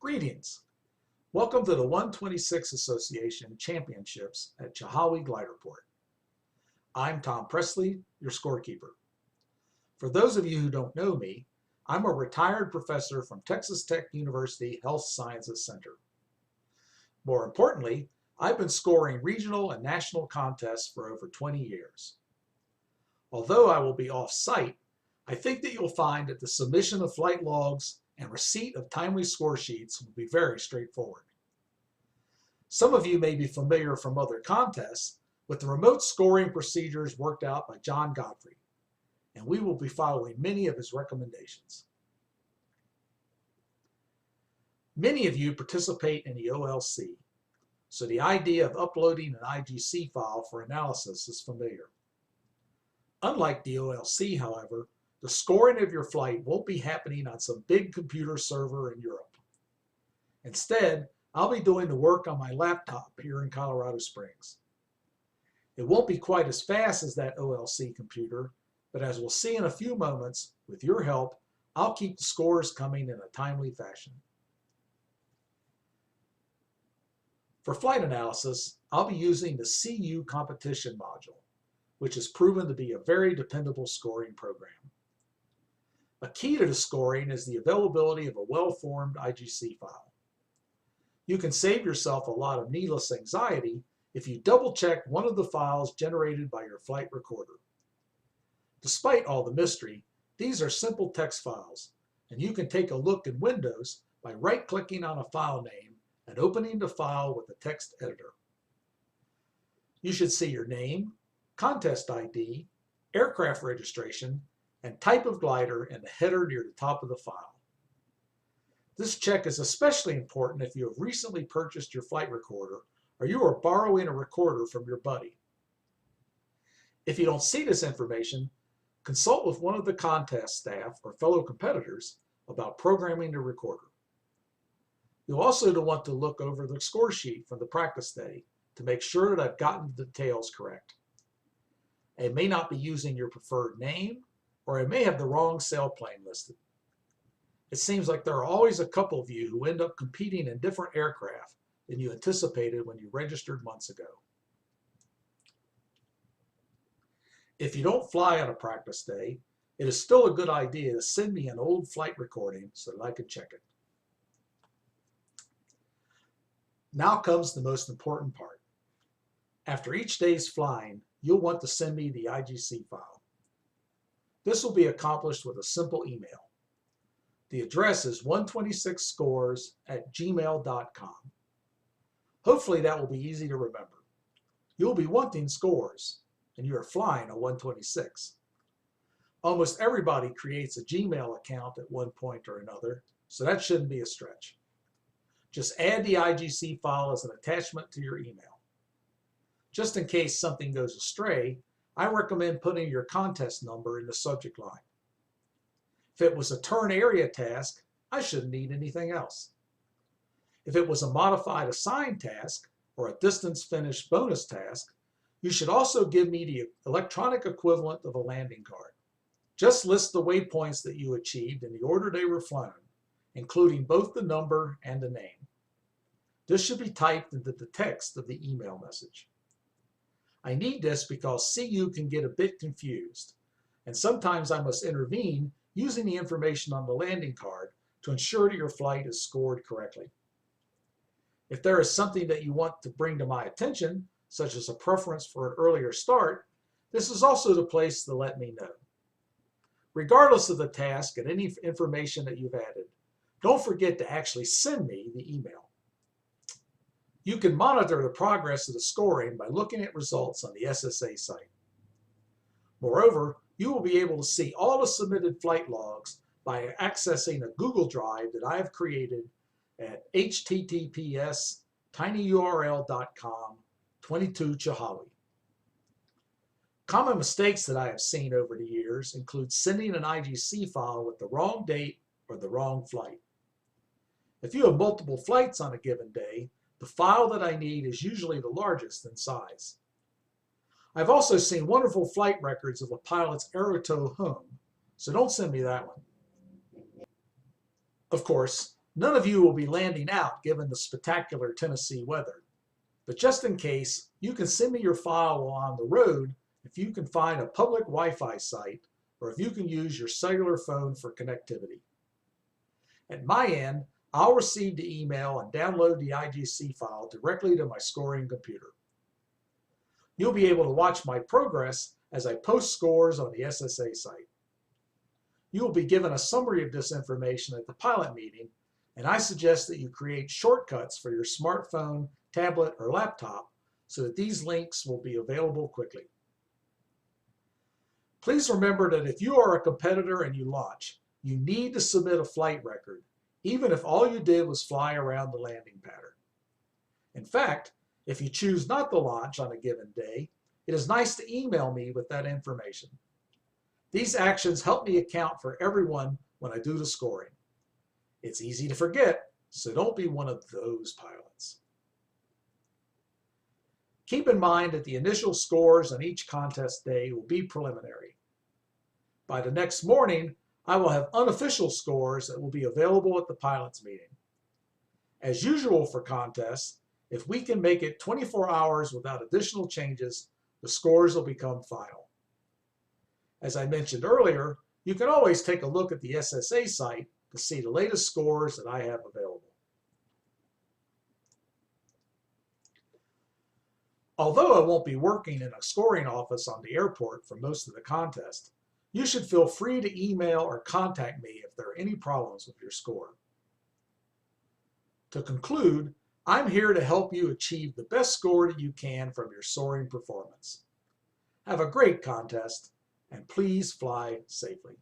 Greetings. Welcome to the 126 Association Championships at Chilhowee Gliderport. I'm Tom Presley, your scorekeeper. For those of you who don't know me, I'm a retired professor from Texas Tech University Health Sciences Center. More importantly, I've been scoring regional and national contests for over 20 years. Although I will be off-site, I think that you'll find that the submission of flight logs and receipt of timely score sheets will be very straightforward. Some of you may be familiar from other contests with the remote scoring procedures worked out by John Godfrey, and we will be following many of his recommendations. Many of you participate in the OLC, so the idea of uploading an IGC file for analysis is familiar. Unlike the OLC, however, the scoring of your flight won't be happening on some big computer server in Europe. Instead, I'll be doing the work on my laptop here in Colorado Springs. It won't be quite as fast as that OLC computer, but as we'll see in a few moments, with your help, I'll keep the scores coming in a timely fashion. For flight analysis, I'll be using the CU competition module, which has proven to be a very dependable scoring program. A key to the scoring is the availability of a well-formed IGC file. You can save yourself a lot of needless anxiety if you double-check one of the files generated by your flight recorder. Despite all the mystery, these are simple text files, and you can take a look in Windows by right-clicking on a file name and opening the file with the text editor. You should see your name, contest ID, aircraft registration, and type of glider in the header near the top of the file. This check is especially important if you have recently purchased your flight recorder or you are borrowing a recorder from your buddy. If you don't see this information, consult with one of the contest staff or fellow competitors about programming the recorder. You'll also want to look over the score sheet from the practice day to make sure that I've gotten the details correct. I may not be using your preferred name, or I may have the wrong sailplane listed. It seems like there are always a couple of you who end up competing in different aircraft than you anticipated when you registered months ago. If you don't fly on a practice day, it is still a good idea to send me an old flight recording so that I can check it. Now comes the most important part. After each day's flying, you'll want to send me the IGC file. This will be accomplished with a simple email. The address is 126scores@gmail.com. Hopefully that will be easy to remember. You'll be wanting scores, and you are flying a 126. Almost everybody creates a Gmail account at one point or another, so that shouldn't be a stretch. Just add the IGC file as an attachment to your email. Just in case something goes astray, I recommend putting your contest number in the subject line. If it was a turn area task, I shouldn't need anything else. If it was a modified assigned task or a distance finished bonus task, you should also give me the electronic equivalent of a landing card. Just list the waypoints that you achieved in the order they were flown, including both the number and the name. This should be typed into the text of the email message. I need this because CU can get a bit confused, and sometimes I must intervene using the information on the landing card to ensure that your flight is scored correctly. If there is something that you want to bring to my attention, such as a preference for an earlier start, this is also the place to let me know. Regardless of the task and any information that you've added, don't forget to actually send me the email. You can monitor the progress of the scoring by looking at results on the SSA site. Moreover, you will be able to see all the submitted flight logs by accessing a Google Drive that I have created at https://tinyurl.com/22Chilhowee. Common mistakes that I have seen over the years include sending an IGC file with the wrong date or the wrong flight. If you have multiple flights on a given day, the file that I need is usually the largest in size. I've also seen wonderful flight records of a pilot's aerotow home, so don't send me that one. Of course, None of you will be landing out given the spectacular Tennessee weather, but just in case, you can send me your file while on the road if you can find a public Wi-Fi site or if you can use your cellular phone for connectivity. At my end, I'll receive the email and download the IGC file directly to my scoring computer. You'll be able to watch my progress as I post scores on the SSA site. You will be given a summary of this information at the pilot meeting, and I suggest that you create shortcuts for your smartphone, tablet, or laptop so that these links will be available quickly. Please remember that if you are a competitor and you launch, you need to submit a flight record, even if all you did was fly around the landing pattern. In fact, if you choose not to launch on a given day, it is nice to email me with that information. These actions help me account for everyone when I do the scoring. It's easy to forget, so don't be one of those pilots. Keep in mind that the initial scores on each contest day will be preliminary. By the next morning, I will have unofficial scores that will be available at the pilots meeting. As usual for contests, if we can make it 24 hours without additional changes, the scores will become final. As I mentioned earlier, you can always take a look at the SSA site to see the latest scores that I have available. Although I won't be working in a scoring office on the airport for most of the contest, you should feel free to email or contact me if there are any problems with your score. To conclude, I'm here to help you achieve the best score that you can from your soaring performance. Have a great contest, and please fly safely.